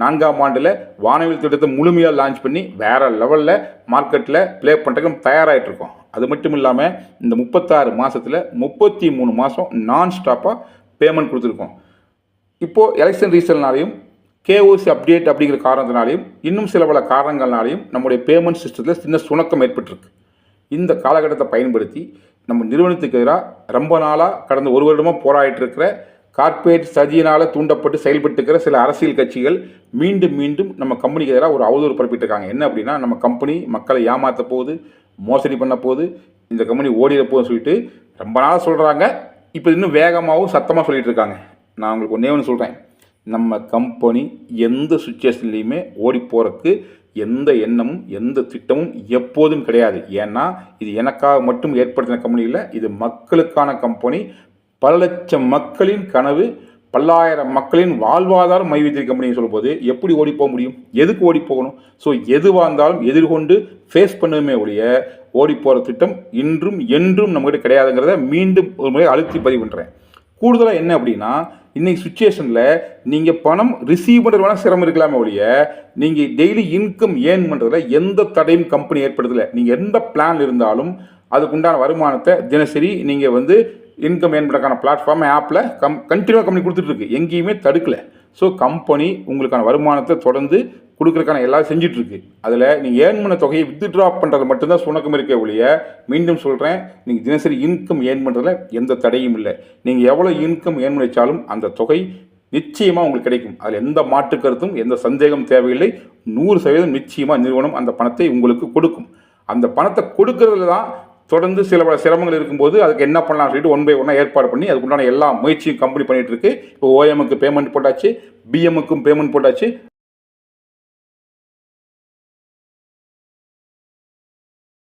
4ஆம் ஆண்டில் வானவில் திட்டத்தை முழுமையாக லான்ச் பண்ணி வேறு லெவலில் மார்க்கெட்டில் ப்ளே பண்ணுறதுக்கு தயாராகிட்டு இருக்கோம். அது மட்டும் இல்லாமல் இந்த 36 மாதத்தில் 33 மாதம் நான் ஸ்டாப்பாக பேமெண்ட் கொடுத்துருக்கோம். இப்போது எலெக்ஷன் ரீசன்னாலையும் கேஓசி அப்டேட் அப்படிங்கிற காரணத்தினாலையும் இன்னும் சில பல காரணங்கள்னாலையும் நம்முடைய பேமெண்ட் சிஸ்டத்தில் சின்ன சுணக்கம் ஏற்பட்டிருக்கு. இந்த காலகட்டத்தை பயன்படுத்தி நம்ம நிறுவனத்துக்கு எதிராக ரொம்ப நாளாக கடந்த ஒரு வருடமாக போராடிட்டு இருக்கிற கார்ப்பரேட் சதியினால் தூண்டப்பட்டு செயல்பட்டு இருக்கிற சில அரசியல் கட்சிகள் மீண்டும் நம்ம கம்பெனிக்கு எதிராக ஒரு அவதூறு பரப்பிட்டு இருக்காங்க. என்ன அப்படின்னா, நம்ம கம்பெனி மக்களை ஏமாற்ற போகுது, மோசடி பண்ண போகுது, இந்த கம்பெனி ஓடிட போகுதுன்னு சொல்லிட்டு ரொம்ப நாளாக சொல்கிறாங்க. இப்போ இன்னும் வேகமாகவும் சத்தமாக சொல்லிகிட்டு இருக்காங்க. நான் உங்களுக்கு ஒன்றே ஒன்று சொல்கிறேன், நம்ம கம்பெனி எந்த சுச்சுவேஷன்லேயுமே ஓடி போகிறதுக்கு எந்த எண்ணமும் எந்த திட்டமும் எப்போதும் கிடையாது. ஏன்னா இது எனக்காக மட்டும் ஏற்படுத்தின கம்பெனி இல்லை, இது மக்களுக்கான கம்பெனி. பல லட்சம் மக்களின் கனவு, பல்லாயிரம் மக்களின் வாழ்வாதாரம் மைவித்திரி கம்பெனின்னு சொல்லும்போது எப்படி ஓடி போக முடியும்? எதுக்கு ஓடி போகணும்? ஸோ எதுவாக இருந்தாலும் எதிர்கொண்டு ஃபேஸ் பண்ணுமே ஒழிய ஓடி போகிற திட்டம் இன்றும் என்றும் நம்மகிட்ட கிடையாதுங்கிறத மீண்டும் ஒரு முறை அழுத்தி பதிவு பண்ணுறேன். கூடுதலாக என்ன அப்படின்னா, இன்றைக்கி சுச்சுவேஷனில் நீங்கள் பணம் ரிசீவ் பண்ணுறது வேணால் சிரமம் இருக்கலாமே ஒழிய நீங்கள் டெய்லி இன்கம் ஏர்ன் பண்ணுறதுல எந்த தடையும் கம்பெனி ஏற்படுத்தலை. நீங்கள் எந்த பிளான் இருந்தாலும் அதுக்குண்டான வருமானத்தை தினசரி நீங்கள் இன்கம் ஏர்ன் பண்ணுறதுக்கான பிளாட்ஃபார்ம் ஆப்பில் கண்டினியூவாக கம்பெனி கொடுத்துட்ருக்கு, எங்கேயுமே தடுக்கலை. ஸோ கம்பெனி உங்களுக்கான வருமானத்தை தொடர்ந்து கொடுக்குறதுக்கான எல்லாம் செஞ்சிட்ருக்கு. அதில் நீங்கள் ஏர்ன் பண்ண தொகையை வித்ட்ரா பண்ணுறது மட்டும்தான் சுணக்கம் இருக்கே ஒழிய, மீண்டும் சொல்கிறேன், நீங்கள் தினசரி இன்கம் ஏர்ன் பண்ணுறதுல எந்த தடையும் இல்லை. நீங்கள் எவ்வளோ இன்கம் ஏர்ன் பண்ணிச்சாலும் அந்த தொகை நிச்சயமாக உங்களுக்கு கிடைக்கும். அதில் எந்த மாற்று கருத்தும் எந்த சந்தேகம் தேவையில்லை. 100% நிச்சயமாக நிறுவனம் அந்த பணத்தை உங்களுக்கு கொடுக்கும். அந்த பணத்தை கொடுக்கறதுல தான் தொடர்ந்து சில பல சிரமங்கள் இருக்கும்போது அதுக்கு என்ன பண்ணலாம்னு சொல்லிட்டு 1 by 1 ஏற்பாடு பண்ணி அதுக்குண்டான எல்லா முயற்சியும் கம்பெனி பண்ணிகிட்டு இருக்கு. இப்போ ஓஎம்முக்கு பேமெண்ட் போட்டாச்சு, பிஎம்முக்கும் பேமெண்ட் போட்டாச்சு,